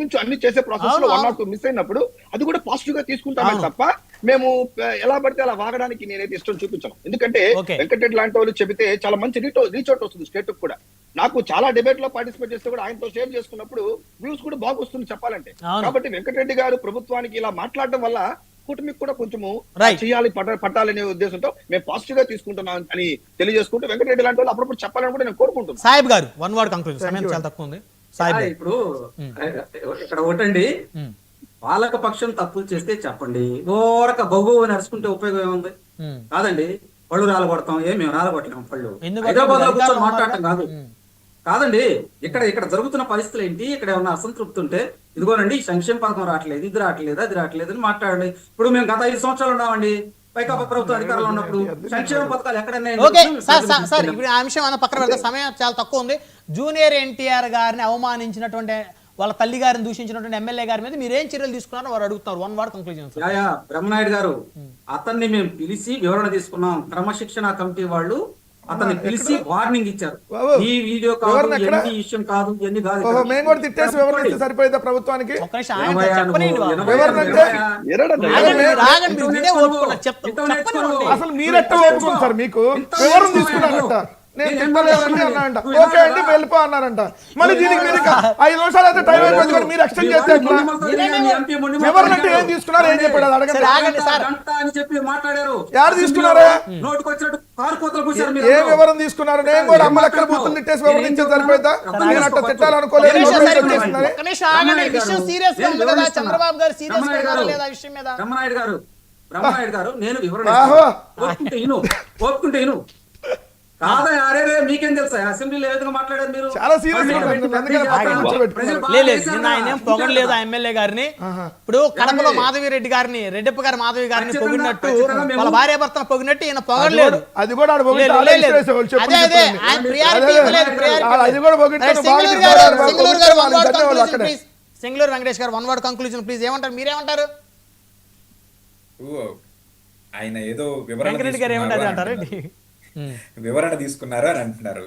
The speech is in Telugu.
నుంచి అన్ని చేసే ప్రాసెస్ లో 1 or 2 మిస్ అయినప్పుడు అది కూడా పాజిటివ్ గా తీసుకుంటామే తప్ప మేము ఎలా పడితే అలా వాగడానికి నేనైతే ఇష్టం చూపించాను. ఎందుకంటే వెంకటరెడ్డి లాంటి వాళ్ళు చెబితే చాలా మంచి రీచ్ అవుట్ వస్తుంది స్టేట్ కూడా. నాకు చాలా డిబేట్ లో పార్టిసిపేట్ చేస్తే కూడా ఆయనతో షేర్ చేసుకున్నప్పుడు వ్యూస్ కూడా బాగా వస్తుంది చెప్పాలంటే. కాబట్టి వెంకటరెడ్డి గారు ప్రభుత్వానికి ఇలా మాట్లాడడం వల్ల కూటమికి కూడా కొంచెము చేయాలి పట్టాలనే ఉద్దేశంతో మేము పాజిటివ్ గా తీసుకుంటున్నాం అని తెలియజేసుకుంటూ వెంకటరెడ్డి లాంటి వాళ్ళు అప్పుడప్పుడు చెప్పాలని కూడా నేను కోరుకుంటున్నాను. సాహిబ్ గారు వన్ వర్డ్ కంక్లూజన్, సమయం చాలా తక్కువ ఉంది. ఇప్పుడు ఇక్కడ ఒకటండి, పాలక పక్షం తప్పులు చేస్తే చెప్పండి, ఓరక బొగ్గు నడుచుకుంటే ఉపయోగం ఏముంది? కాదండి, పళ్ళు రాలగొడతాం, మేము రాలగొట్టలేము పళ్ళు. హైదరాబాద్ లో కూర్చొని మాట్లాడటం కాదండి. ఇక్కడ జరుగుతున్న పరిస్థితులు ఏంటి, ఇక్కడ ఏమన్నా అసంతృప్తి ఉంటే ఇదిగోనండి సంక్షేమ పథకం రావట్లేదు, ఇది రావట్లేదు, అది రావట్లేదు అని మాట్లాడండి. ఇప్పుడు మేము గత 5 సంవత్సరాలు ఉన్నామండి వైకాపా ప్రభుత్వం అధికారంలో ఉన్నప్పుడు సంక్షేమ పథకాలు ఎక్కడైనా. ఇప్పుడు ఆ విషయం అన్న పక్కన పెడితే సమయం చాలా తక్కువ ఉంది. జూనియర్ ఎన్టీఆర్ గారిని అవమానించినటువంటి, వాళ్ళ తల్లి గారిని దూషించినటువంటి ఎమ్మెల్యే గారి మీద మీరు ఏం చర్యలు తీసుకున్నారో వారు అడుగుతున్నారు. 1 word కంక్లూజన్. బ్రహ్మనాయుడు గారు, అతన్ని మేము పిలిచి వివరణ తీసుకున్నాం. క్రమశిక్షణ కమిటీ వాళ్ళు అతన్ని పిలిచి వార్నింగ్ ఇచ్చారు. ఈ వీడియో కాదు, ఎన్ని విషయం కాదు, ఎన్ని కాదు. మేము కూడా తిట్టేసి వివరణ ఇస్తే సరిపోయిందా ప్రభుత్వానికి? అసలు మీరెట్ట ఒప్పుకోండి సార్, మీకు వివరణ తీసుకున్నారంట, నేను తిట్టలేదండి అన్నారంట, ఓకే అండి వెళ్ళిపో అన్నారంట. మళ్ళీ దీనికి మీరు 5 నిమిషాలు అయితే టైం అయిపోయింది, మీరు ఎక్స్టెండ్ చేస్తే వివరణ అంటే ఏం తీసుకున్నారు, ఏం చెప్పాడు అది అడగండి. మాట్లాడారు, ఎవరు తీసుకున్నారా, నోటికి వచ్చినట్టు కారుకోతలు కూర్చారు. ఏ వివరణ తీసుకున్నారు? నేను కూడా అమ్మ లెక్కల బూతులు తిట్టేసి వివరణ ఇచ్చే సరిపోతా? నేను అట్లా తిట్టాలనుకోలేదు. బ్రహ్మనాయుడు గారు, నేను వివరణ ఒప్పుకుంటే కాదా? అరే మీకేం తెలుసా అసెంబ్లీలో ఏ విధంగా మాట్లాడారు మీరు? చాలా సీరియస్ పొగడలేదు ఆ ఎమ్మెల్యే గారిని. ఇప్పుడు కడపలో మాధవిరెడ్డి గారిని, రెడ్డప్ప గారి మాధవి గారిని పొగిడినట్టు, వాళ్ళ భార్య భర్తను పొగిడినట్టు ఈయన పొగడలేదు. అది కూడా సింగళూరు వెంకటేష్ గారు 1 word కంక్లూజన్ ప్లీజ్. ఏమంటారు, మీరేమంటారు? ఆయన ఏదో వెంకటరెడ్డి గారు ఏమంటారు అంటారు, వివరణ తీసుకున్నారు అని అంటున్నారు.